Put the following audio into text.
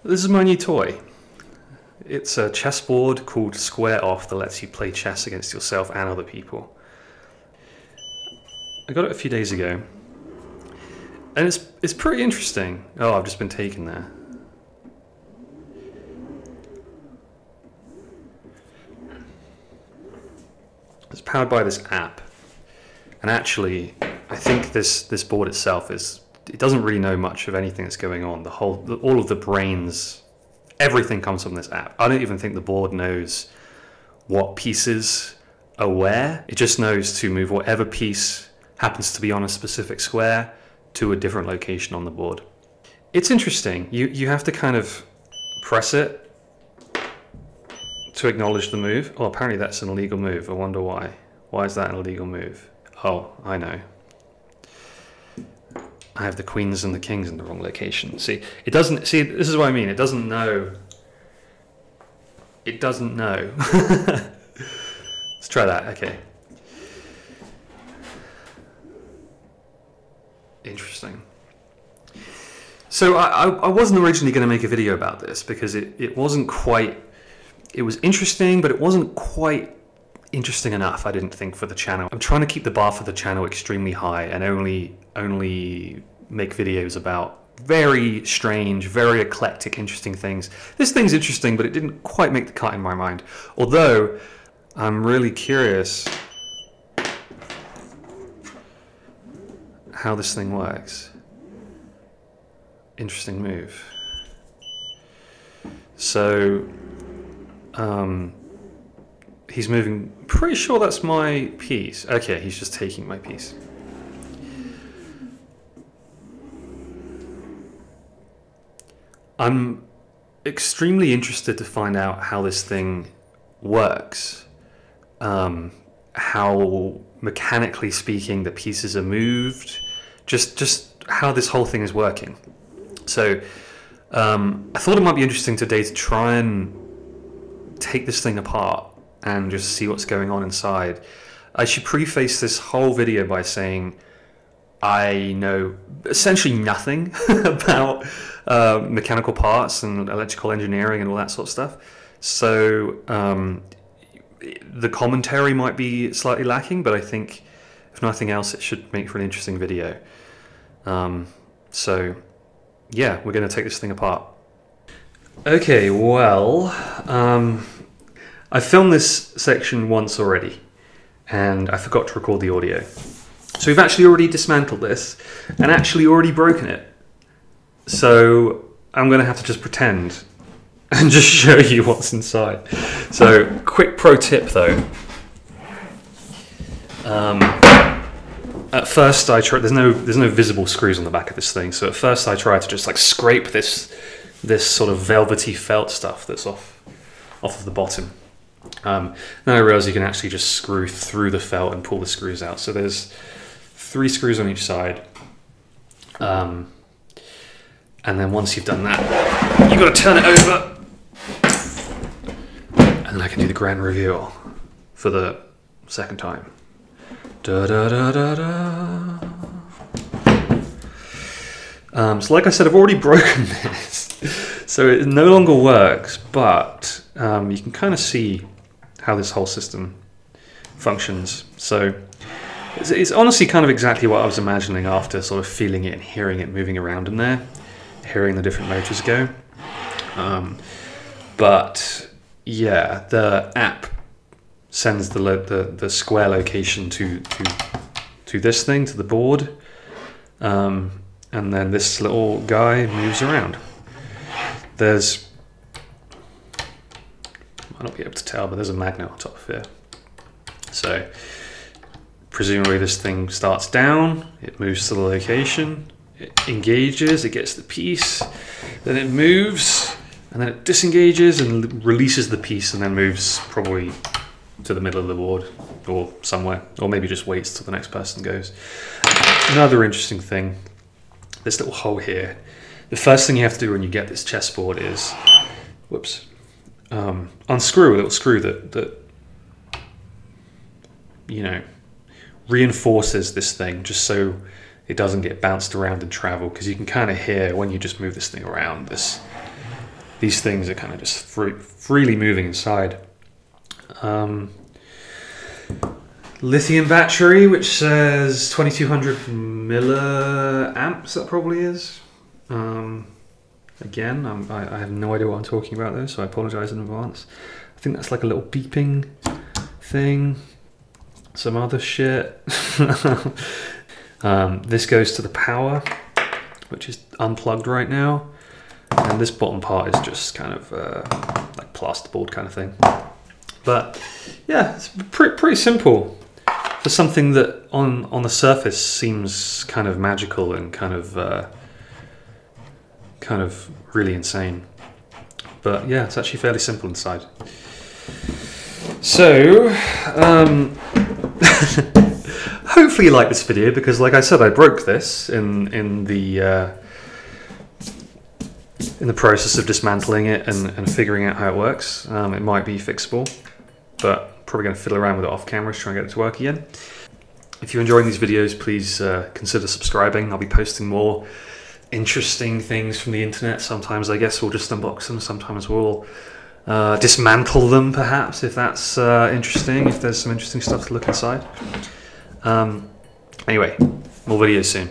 This is my new toy. It's a chessboard called Square Off that lets you play chess against yourself and other people. I got it a few days ago, and it's pretty interesting. Oh, I've just been taken there. It's powered by this app, and actually, I think this board itself it doesn't really know much of anything that's going on. All of the brains, everything comes from this app. I don't even think the board knows what pieces are where. It just knows to move whatever piece happens to be on a specific square to a different location on the board. It's interesting. You have to kind of press it to acknowledge the move. Oh, apparently that's an illegal move. I wonder why. Why is that an illegal move? Oh, I know. I have the queens and the kings in the wrong location. See, it doesn't, see, this is what I mean. It doesn't know. It doesn't know. Let's try that, okay. Interesting. So I wasn't originally going to make a video about this because it wasn't quite, it was interesting, but it wasn't quite interesting enough, I didn't think, for the channel. I'm trying to keep the bar for the channel extremely high and only make videos about very strange, very eclectic, interesting things. This thing's interesting, but it didn't quite make the cut in my mind. Although, I'm really curious how this thing works. Interesting move. So, he's moving, pretty sure that's my piece. Okay, he's just taking my piece. I'm extremely interested to find out how this thing works. How, mechanically speaking, the pieces are moved. Just how this whole thing is working. So, I thought it might be interesting today to try and take this thing apart and just see what's going on inside. I should preface this whole video by saying I know essentially nothing about mechanical parts and electrical engineering and all that sort of stuff. So the commentary might be slightly lacking, but I think if nothing else it should make for an interesting video. So yeah, we're going to take this thing apart. Okay, well, I filmed this section once already, and I forgot to record the audio. So we've actually already dismantled this, and actually already broken it. So I'm going to have to just pretend, and just show you what's inside. So, quick pro tip though. At first I tried, there's no visible screws on the back of this thing, so at first I tried to just like scrape this sort of velvety felt stuff that's off of the bottom. Then I realized you can actually just screw through the felt and pull the screws out. So there's 3 screws on each side. And then once you've done that, you've got to turn it over. And then I can do the grand reveal for the second time. Da da da da da. So like I said, I've already broken this. So it no longer works, but you can kind of see how this whole system functions. So it's honestly kind of exactly what I was imagining after sort of feeling it and hearing it moving around in there, hearing the different motors go. But yeah, the app sends the square location to this thing, to the board, and then this little guy moves around. There's, might not be able to tell, but there's a magnet on top of here. So presumably this thing starts down, it moves to the location, it engages, it gets the piece, then it moves, and then it disengages and releases the piece, and then moves probably to the middle of the board or somewhere, or maybe just waits till the next person goes. Another interesting thing, this little hole here. The first thing you have to do when you get this chessboard is, whoops, unscrew a little screw that you know, reinforces this thing just so it doesn't get bounced around and travel, because you can kind of hear when you just move this thing around, these things are kind of just freely moving inside. Lithium battery, which says 2200 milliamps, that probably is. Again, I have no idea what I'm talking about though, so I apologize in advance. I think that's like a little beeping thing. Some other shit. This goes to the power, which is unplugged right now. And this bottom part is just kind of like plasterboard kind of thing. But yeah, it's pretty simple for something that on the surface seems kind of magical and kind of really insane. But yeah, it's actually fairly simple inside. So hopefully you like this video, because like I said, I broke this in the process of dismantling it and figuring out how it works. It might be fixable, but probably going to fiddle around with it off camera to try and get it to work again. If you're enjoying these videos, please consider subscribing. I'll be posting more interesting things from the internet. Sometimes I guess we'll just unbox them, sometimes we'll dismantle them perhaps, if that's interesting, if there's some interesting stuff to look inside. Anyway, more videos soon.